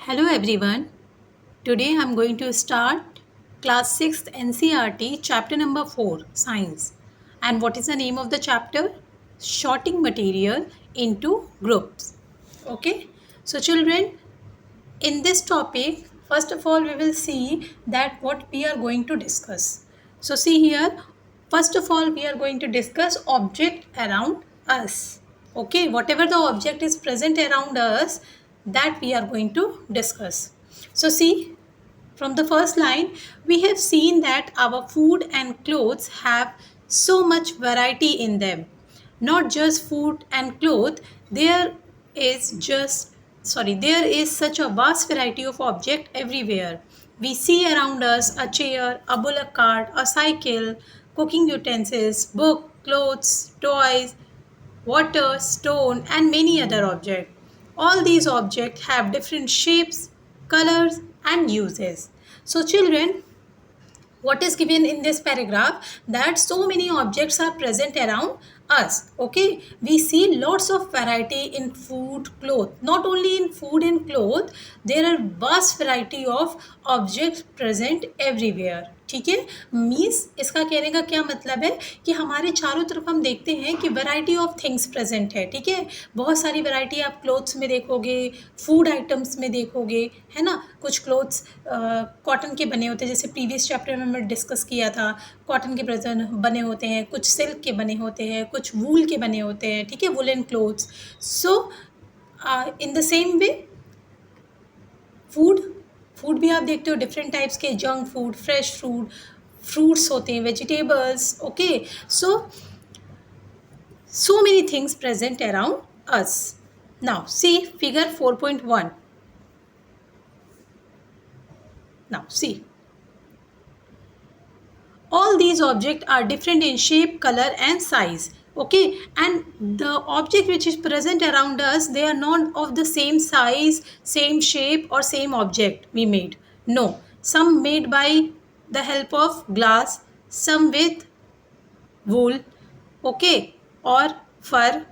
Hello everyone. Today I'm going to start class 6th NCRT chapter number 4 science. And what is the name of the chapter? Sorting material into groups. Okay? So children, in this topic, first of all we will see that what we are going to discuss. So see here, first of all we are going to discuss object around us. Okay, whatever the object is present around us, that we are going to discuss. So see, from the first line, we have seen that our food and clothes have so much variety in them. Not just food and clothes, there is just there is such a vast variety of object everywhere. We see around us a chair, a bullock cart, a cycle, cooking utensils, book, clothes, toys, water, stone, and many other objects. All these objects have different shapes, colors, and uses. So, children, what is given in this paragraph that so many objects are present around us. Okay, we see lots of variety in food, cloth. Not only in food and cloth, there are vast variety of objects present everywhere. ठीक है, means इसका कहने का क्या मतलब है कि हमारे चारों तरफ हम देखते हैं कि वैरायटी ऑफ थिंग्स प्रेजेंट है. ठीक है, बहुत सारी वैरायटी आप क्लोथ्स में देखोगे, फूड आइटम्स में देखोगे, है ना. कुछ क्लोथ्स कॉटन के बने होते हैं, जैसे प्रीवियस चैप्टर में हमने डिस्कस किया था, कॉटन के प्रेजेंट बने होते हैं, कुछ सिल्क के बने होते हैं, कुछ वूल के बने होते हैं. ठीक है, woollen clothes. So in the same way food भी आप देखते हो डिफरेंट टाइप्स के, junk food, fresh food, fruits होते हैं, vegetables. Okay, so many things present around us. Now see figure 4.1. Now see, all these objects are different in shape, color and size. Okay, and the object which is present around us, they are not of the same size, same shape or same object we made. No, some made by the help of glass, some with wool, okay, or fur,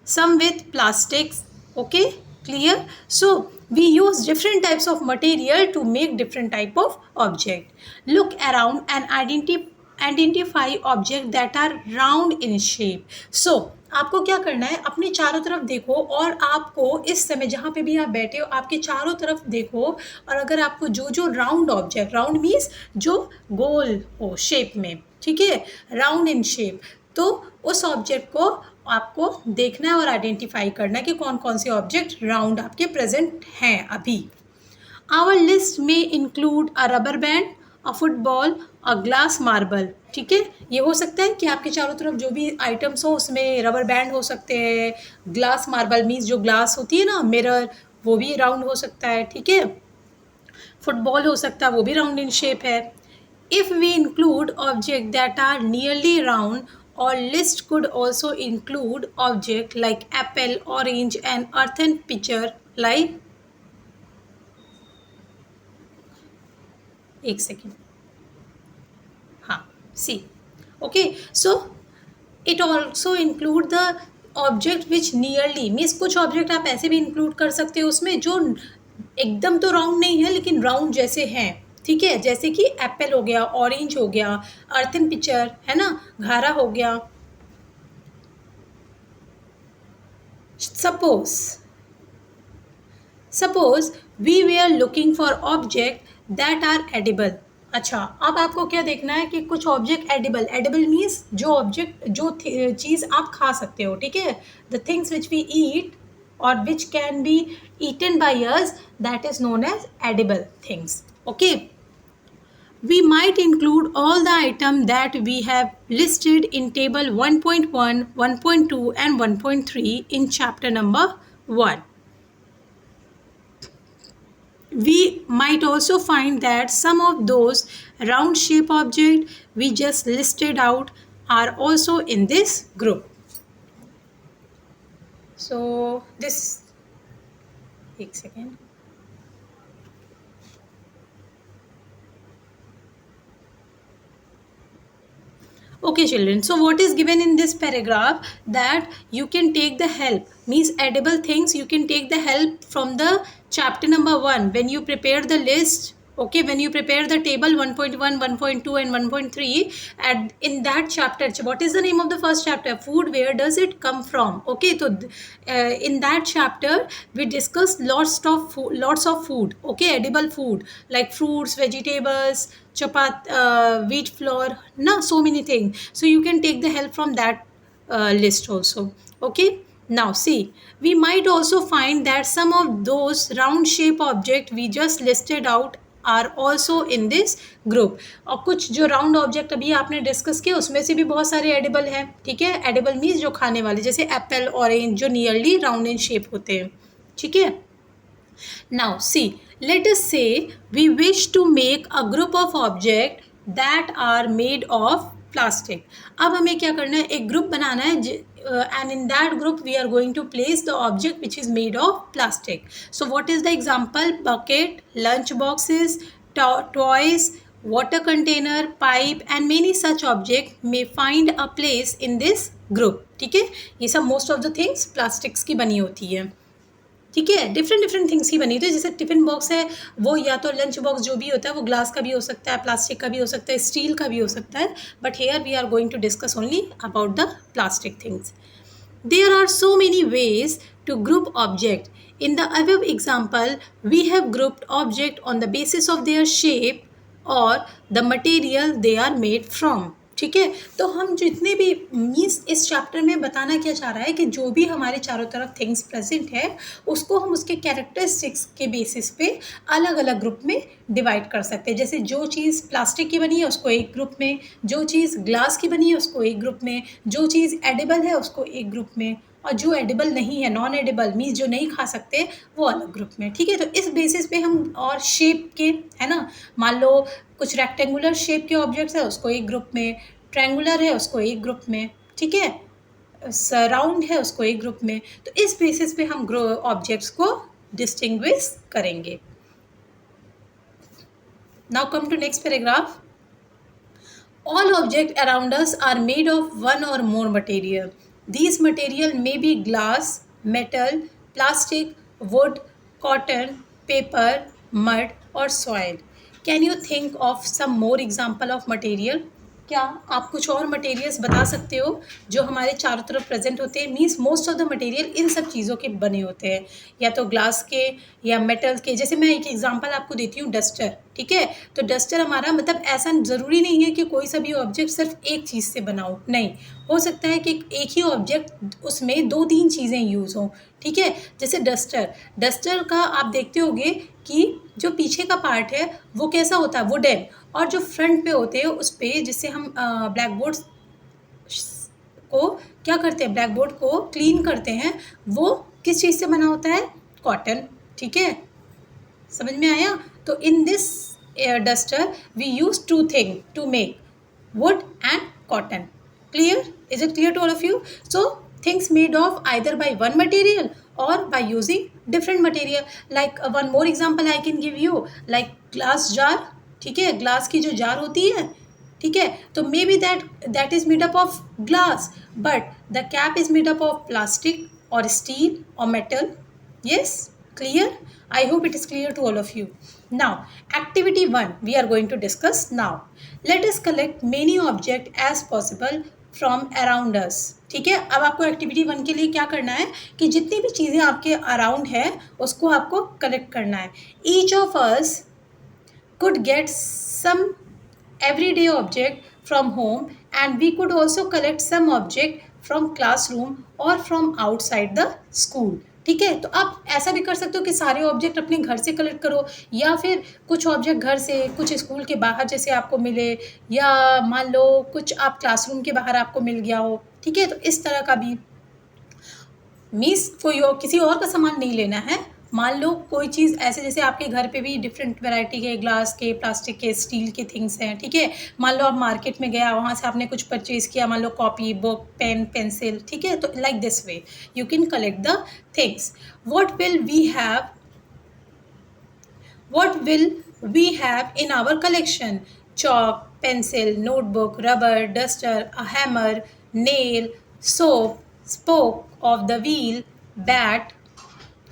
some with plastics. Okay, clear. So we use different types of material to make different type of object. Look around and identify object that are round in shape. So आपको क्या करना है, अपने चारों तरफ देखो और आपको इस समय जहाँ पे भी आप बैठे हो आपके चारों तरफ देखो, और अगर आपको जो जो राउंड ऑब्जेक्ट, राउंड मीन्स जो गोल हो शेप में, ठीक है, राउंड इन शेप, तो उस ऑब्जेक्ट को आपको देखना है और आइडेंटिफाई करना है कि कौन कौन से ऑब्जेक्ट राउंड आपके प्रेजेंट हैं अभी. आवर लिस्ट में include a rubber band, a football, a glass marble. ठीक है, ये हो सकता है कि आपके चारों तरफ जो भी आइटम्स हो उसमें रबर बैंड हो सकते हैं, ग्लास मार्बल मीन्स जो ग्लास होती है ना, मिरर, वो भी राउंड हो सकता है. ठीक है, फुटबॉल हो सकता है, वो भी राउंड इन शेप है. If we include objects that are nearly round, our list could also include objects like apple, orange, and earthen pitcher like. एक सेकेंड. हाँ, see. Okay, so it also include the object which nearly means कुछ object आप ऐसे भी include कर सकते हो उसमें जो एकदम तो राउंड नहीं है लेकिन राउंड जैसे हैं. ठीक है, जैसे कि एप्पल हो गया, ऑरेंज हो गया, अर्थन पिक्चर है ना, घारा हो गया. Suppose we we are looking for object that are edible. अच्छा, अब आपको क्या देखना है कि कुछ ऑब्जेक्ट एडिबल, एडिबल मीन्स जो ऑब्जेक्ट, जो चीज़ आप खा सकते हो. ठीक है, the things which we eat or which can be eaten by us, that is known as edible things. Okay, we might include all the items that we have listed in table 1.1, 1.2 and 1.3 in chapter number 1. We might also find that some of those round shape objects we just listed out are also in this group. So this, एक second. Okay, children. So what is given in this paragraph, that you can take the help, means edible things, you can take the help from the chapter number 1 when you prepare the list. Okay, when you prepare the table 1.1, 1.2 and 1.3, and in that chapter, what is the name of the first chapter? Food, where does it come from? Okay, so in that chapter we discussed lots of food, okay, edible food like fruits, vegetables, wheat flour, no, so many things. So you can take the help from that list also. Okay, now see, we might also find that some of those round shape object we just listed out are also in this group. और कुछ जो round object अभी आपने discuss किए उसमें से भी बहुत सारे एडिबल हैं, ठीक है। एडिबल मीन्स जो खाने वाले, जैसे एप्पल, ऑरेंज, जो नियरली राउंड इन शेप होते हैं, ठीक है। Now see, let us say we wish to make a group of objects that are made of plastic. अब हमें क्या करना है, एक ग्रुप बनाना है, and in that group we are going to place the object which is made of plastic. So what is the example? Bucket, lunch boxes, toys, water container, pipe and many such objects may find a place in this group. ठीक है, ये सब most of the things plastics की बनी होती है, ठीक है। डिफरेंट थिंग्स की बनी हुई है, जैसे टिफिन बॉक्स है, वो या तो लंच बॉक्स जो भी होता है वो ग्लास का भी हो सकता है, प्लास्टिक का भी हो सकता है, स्टील का भी हो सकता है, but here we are going to discuss only about the plastic things. There are so many ways to group object. In the above example, we have grouped object on the basis of their shape or the material they are made from. ठीक है, तो हम जितने भी means इस chapter में बताना क्या चाह रहा है कि जो भी हमारे चारों तरफ थिंग्स प्रेजेंट है उसको हम उसके कैरेक्टरिस्टिक्स के बेसिस पे अलग अलग ग्रुप में डिवाइड कर सकते हैं। जैसे जो चीज़ प्लास्टिक की बनी है उसको एक ग्रुप में, जो चीज़ ग्लास की बनी है उसको एक ग्रुप में, जो चीज़ एडिबल है उसको एक ग्रुप में, और जो एडिबल नहीं है, नॉन एडिबल मीन्स जो नहीं खा सकते, वो अलग ग्रुप में, ठीक है। तो इस बेसिस पे हम, और शेप के, है ना, मान लो कुछ रेक्टेंगुलर शेप के ऑब्जेक्ट्स है उसको एक ग्रुप में, ट्रायंगुलर है उसको एक ग्रुप में, ठीक है, राउंड है उसको एक ग्रुप में। तो इस बेसिस पे हम ऑब्जेक्ट्स को डिस्टिंग्विश करेंगे। Now come to next paragraph. All objects around us are made of one or more material. These material may be glass, metal, plastic, wood, cotton, paper, mud or soil. Can you think of some more example of material? क्या आप कुछ और materials बता सकते हो जो हमारे चारों तरफ प्रेजेंट होते हैं? Means most of the material in सब चीज़ों के बने होते हैं, या तो ग्लास के या मेटल के। जैसे मैं एक एग्जांपल आपको देती हूँ, डस्टर, ठीक है। तो डस्टर हमारा, मतलब ऐसा ज़रूरी नहीं है कि कोई सा भी ऑब्जेक्ट सिर्फ एक चीज़ से बना हो, नहीं, हो सकता है कि एक ही ऑब्जेक्ट उसमें 2-3 चीज़ें यूज़ हों, ठीक है। जैसे डस्टर का आप देखते होंगे कि जो पीछे का पार्ट है वो कैसा होता है, वुडन, और जो फ्रंट पे होते हैं उस पर, जिससे हम ब्लैक बोर्ड को क्या करते हैं, ब्लैक बोर्ड को क्लीन करते हैं, वो किस चीज़ से बना होता है, कॉटन, ठीक है, समझ में आया। तो in this duster we use 2 thing to make, wood and cotton. Clear? Is it clear to all of you? So things made of either by one material or by using different material. Like one more example I can give you, like glass jar, ठीक है, glass की जो jar होती है, ठीक है, तो may be that is made up of glass, but the cap is made up of plastic और स्टील और metal. Yes, clear? I hope it is clear to all of you. Now, activity 1 we are going to discuss now. Let us collect many objects as possible from around us. ठीक है, अब आपको activity 1 के लिए क्या करना है कि जितनी भी चीज़ें आपके अराउंड है उसको आपको कलेक्ट करना है. Each of us could get some everyday object from home, and we could also collect some object from classroom or from outside the school. ठीक है, तो आप ऐसा भी कर सकते हो कि सारे ऑब्जेक्ट अपने घर से कलेक्ट करो, या फिर कुछ ऑब्जेक्ट घर से, कुछ स्कूल के बाहर जैसे आपको मिले, या मान लो कुछ आप क्लासरूम के बाहर आपको मिल गया हो, ठीक है। तो इस तरह का भी मीन्स कोई और किसी और का सामान नहीं लेना है। मान लो कोई चीज़ ऐसे, जैसे आपके घर पे भी डिफरेंट वैरायटी के ग्लास के, प्लास्टिक के, स्टील के थिंग्स हैं, ठीक है। मान लो आप मार्केट में गया, वहाँ से आपने कुछ परचेज़ किया, मान लो कॉपी, बुक, पेन, पेंसिल, ठीक है। तो like this way you can collect the things. What will we have in our collection? Chalk, pencil, notebook, rubber, duster, a hammer, nail, soap, spoke of the wheel, bat.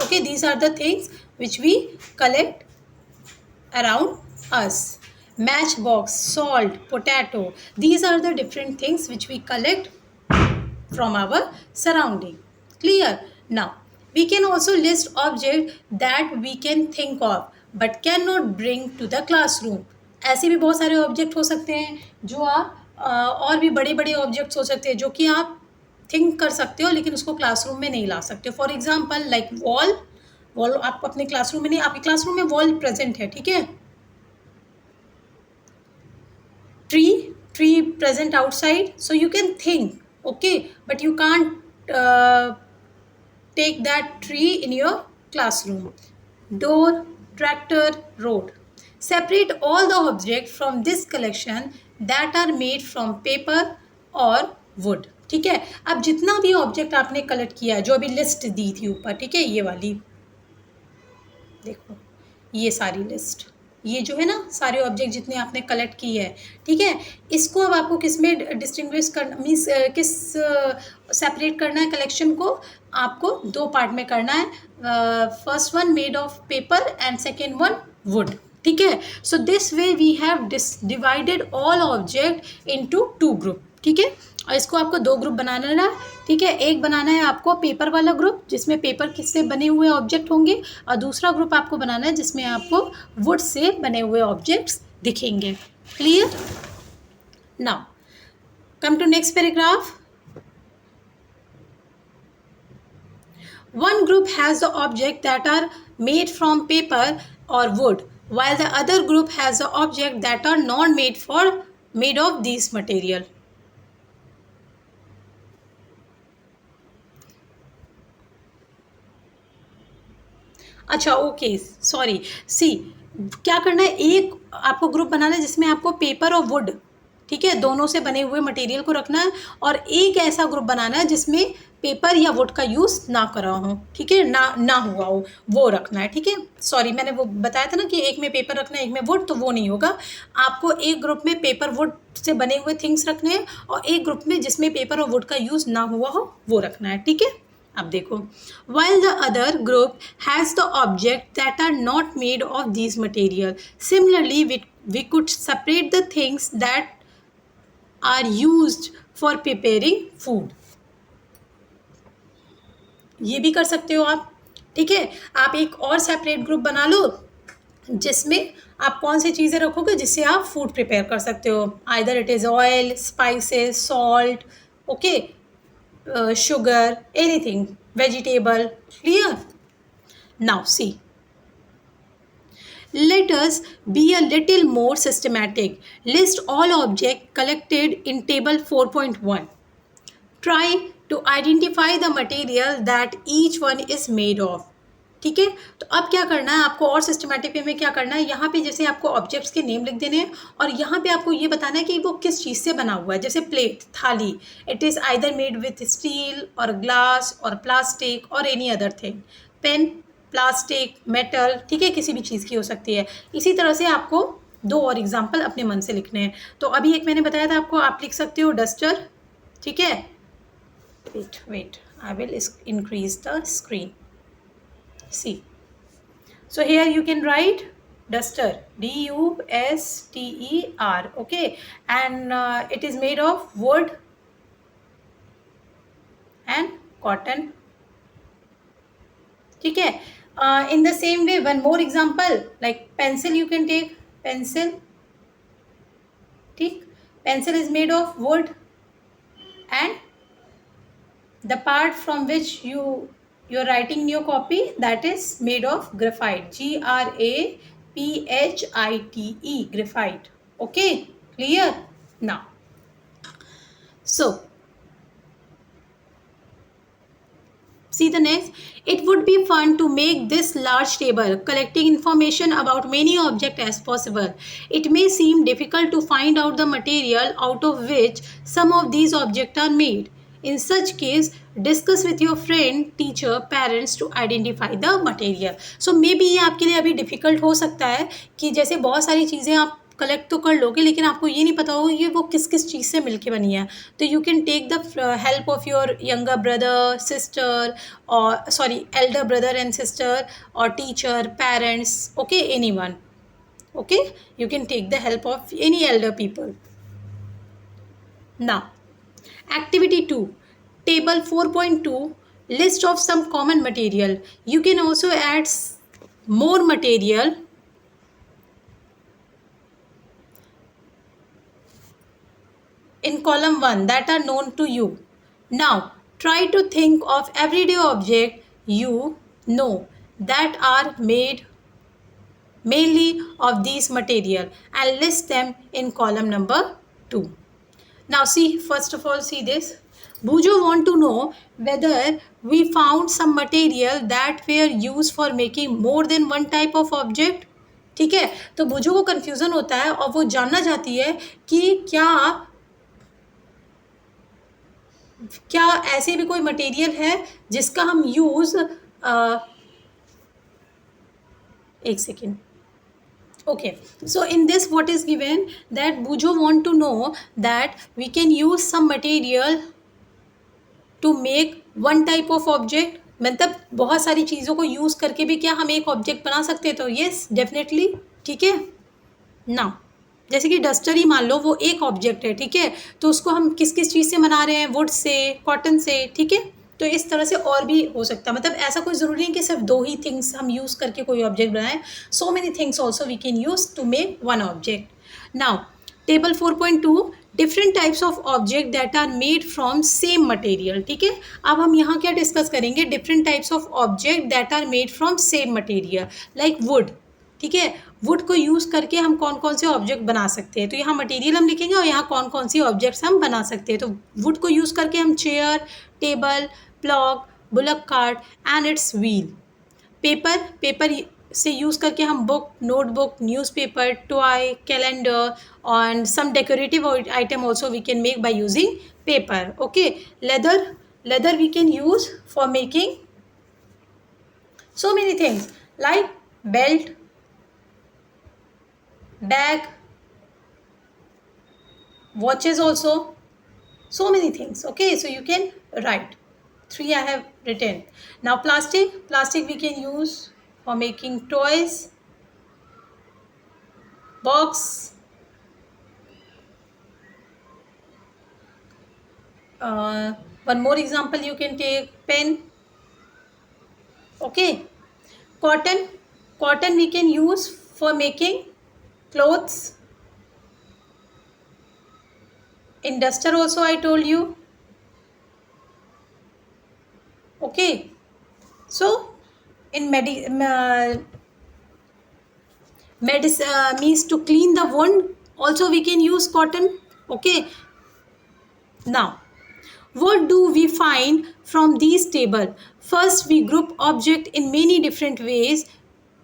Okay, these are the things which we collect around us. Matchbox, salt, potato. These are the different things which we collect from our surrounding. Clear? Now, we can also list objects that we can think of but cannot bring to the classroom. ऐसे भी बहुत सारे object हो सकते हैं जो आप और भी बड़े बड़े ऑब्जेक्ट्स हो सकते हैं जो कि आप थिंक कर सकते हो लेकिन उसको क्लासरूम में नहीं ला सकते. For example like wall. Wall आप अपने क्लासरूम में नहीं, आपके क्लासरूम में वॉल प्रेजेंट है, ठीक है. Tree present outside, so you can think, okay, but you can't take that tree in your classroom. Door, tractor, road. Separate all the objects from this collection that are made from paper or wood. ठीक है. अब जितना भी object आपने collect किया है, जो अभी लिस्ट दी थी ऊपर, ठीक है, ये वाली देखो, ये सारी लिस्ट, ये जो है ना सारे ऑब्जेक्ट जितने आपने कलेक्ट किए हैं, ठीक है, इसको अब आपको किस में डिस्टिंग्विश करना, मीन्स किस सेपरेट करना है कलेक्शन को, आपको दो पार्ट में करना है. First one made of paper and second one wood. ठीक है. So this way we have divided all object into 2 group. ठीक है. और इसको आपको 2 ग्रुप बनाना है. ठीक है. एक बनाना है आपको पेपर वाला ग्रुप जिसमें पेपर किससे बने हुए ऑब्जेक्ट होंगे, और दूसरा ग्रुप आपको बनाना है जिसमें आपको वुड से बने हुए ऑब्जेक्ट्स दिखेंगे. Clear. Now come to next paragraph. One group has the object that are made from paper or wood, while the other group has the object that are not made of these material. अच्छा, okay, sorry. सी, क्या करना है, एक आपको group बनाना है जिसमें आपको paper और वुड, ठीक है, दोनों से बने हुए मटेरियल को रखना है, और एक ऐसा ग्रुप बनाना है जिसमें पेपर या वुड का यूज़ ना करा हो, ठीक है, ना हुआ हो, वो रखना है. ठीक है. सॉरी, मैंने वो बताया था ना कि एक में पेपर रखना है एक में वुड, तो वो नहीं होगा. आपको एक ग्रुप में पेपर वुड से बने हुए थिंग्स रखने हैं और एक ग्रुप में जिसमें पेपर और वुड का यूज़ ना हुआ हो वो रखना है. ठीक है. अब देखो, while the other group has the object that are not made of these material. Similarly, we could separate the things that are used for preparing food. ये भी कर सकते हो आप. ठीक है. आप एक और सेपरेट ग्रुप बना लो जिसमें आप कौन सी चीज़ें रखोगे जिससे आप फूड प्रिपेयर कर सकते हो. Either it is oil, spices, salt, okay, sugar, anything, vegetable. Clear. Now see, let us be a little more systematic. List all objects collected in table 4.1. Try to identify the material that each one is made of. ठीक है. तो अब क्या करना है आपको, और systematic way में क्या करना है, यहाँ पे जैसे आपको ऑब्जेक्ट्स के नेम लिख देने हैं और यहाँ पे आपको ये बताना है कि वो किस चीज़ से बना हुआ है. जैसे प्लेट, थाली, it is either made with steel or glass or plastic or any other thing. Pen, plastic, metal, ठीक है, किसी भी चीज़ की हो सकती है. इसी तरह से आपको 2 और एग्जाम्पल अपने मन से लिखने हैं. तो अभी एक मैंने बताया था आपको, आप लिख सकते हो डस्टर. ठीक है. wait, I will increase the screen. See, so here you can write duster, D-U-S-T-E-R, okay, and it is made of wood and cotton. ठीक है. In the same way, one more example, like pencil, you can take pencil. ठीक. Pencil is made of wood and the part from which you're writing in your copy, that is made of graphite, G-R-A-P-H-I-T-E, graphite. Okay, clear. Now, so see the next. It would be fun to make this large table, collecting information about many objects as possible. It may seem difficult to find out the material out of which some of these objects are made. In such case, discuss with your friend, teacher, parents to identify the material. So maybe ये आपके लिए अभी difficult हो सकता है कि जैसे बहुत सारी चीज़ें आप कलेक्ट तो कर लोगे, लेकिन आपको ये नहीं पता होगा कि वो किस किस चीज़ से मिलके बनी है. तो you can take the help of your younger brother, sister, और sorry elder brother and sister, और teacher, parents, okay, anyone. Okay, you can take the help of any elder people. Now, activity 2, table 4.2, list of some common material. You can also add more material in column 1 that are known to you. Now, try to think of everyday object you know that are made mainly of these material and list them in column number 2. Now see, first of all, see this. Bujo want to know whether we found some material that were used for making more than one type of object. ठीक है, तो बुजो को confusion होता है और वो जानना चाहती है कि क्या ऐसे भी कोई मटेरियल है जिसका हम यूज एक second. Okay, so in this what is given that Bujo want to know that we can use some material to make one type of object. मतलब बहुत सारी चीज़ों को यूज़ करके भी क्या हम एक ऑब्जेक्ट बना सकते हैं? तो यस, डेफिनेटली. ठीक है ना, जैसे कि डस्टर ही मान लो, वो एक ऑब्जेक्ट है. ठीक है, तो उसको हम किस किस चीज़ से बना रहे हैं? वुड से, कॉटन से. ठीक है, तो इस तरह से और भी हो सकता है. मतलब ऐसा कोई ज़रूरी नहीं कि सिर्फ 2 ही थिंग्स हम यूज़ करके कोई ऑब्जेक्ट बनाएं. So many things also we can use to make one object. Now table 4.2, different types of object that are made from same material. ठीक है, अब हम यहाँ क्या डिस्कस करेंगे? Different types of object that are made from same material, like wood. ठीक है, would को यूज़ करके हम कौन कौन से ऑब्जेक्ट बना सकते हैं? तो यहाँ मटेरियल हम लिखेंगे और यहाँ कौन कौन सी ऑब्जेक्ट्स हम बना सकते हैं. तो वुड को यूज़ करके हम chair, table, plough, bullock cart and its wheel. Paper से यूज़ करके हम book, notebook, newspaper, toy, calendar, और some decorative item also we can make by using paper. Okay, leather we can use for making so many things like belt, bag, watches also, so many things. Okay, so you can write. 3 I have written. Now plastic we can use for making toys, box, one more example you can take, pen. Okay, cotton we can use for making clothes. In duster also I told you. Okay, so in means to clean the wound also we can use cotton. Okay, now what do we find from these table? First we group object in many different ways.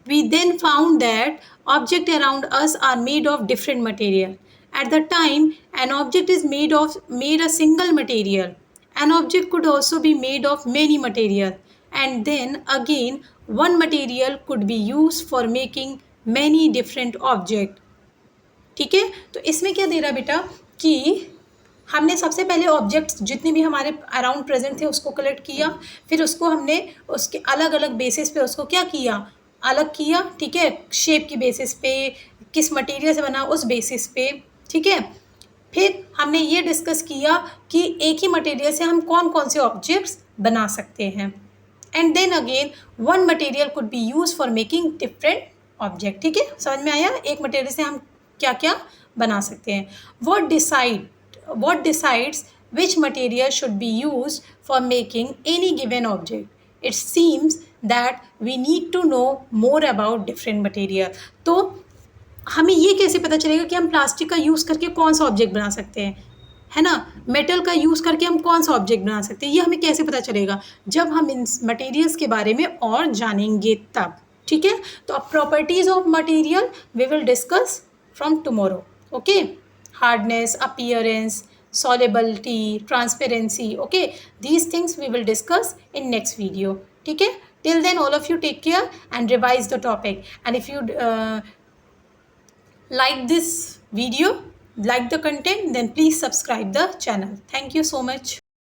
We then found that objects around us are made of different material. At the time an object is made a single material. An object could also be made of many material, and then again one material could be used for making many different object. ठीक है, तो इसमें क्या दे रहा बेटा कि हमने सबसे पहले ऑब्जेक्ट्स जितने भी हमारे अराउंड प्रेजेंट थे उसको कलेक्ट किया, फिर उसको हमने उसके अलग अलग बेसिस पे उसको क्या किया, अलग किया. ठीक है, शेप की बेसिस पे, किस मटेरियल से बना उस बेसिस पे. ठीक है, फिर हमने ये डिस्कस किया कि एक ही मटेरियल से हम कौन कौन से ऑब्जेक्ट्स बना सकते हैं. And then again one material could be use for making different object. ठीक है, समझ में आया? एक मटेरियल से हम क्या क्या बना सकते हैं. what decides which material should be used for making any given object? It seems that we need to know more about different material. तो हमें ये कैसे पता चलेगा कि हम प्लास्टिक का यूज़ करके कौन सा ऑब्जेक्ट बना सकते हैं, है ना? मेटल का यूज़ करके हम कौन सा ऑब्जेक्ट बना सकते हैं, ये हमें कैसे पता चलेगा? जब हम इन मटेरियल्स के बारे में और जानेंगे तब. ठीक है, तो अब properties of material we will discuss from tomorrow. Okay, hardness, appearance, solubility, transparency. Okay, these things we will discuss in next video. ठीक है, till then all of you take care and revise the topic. And if you like this video, like the content, then please subscribe the channel. Thank you so much.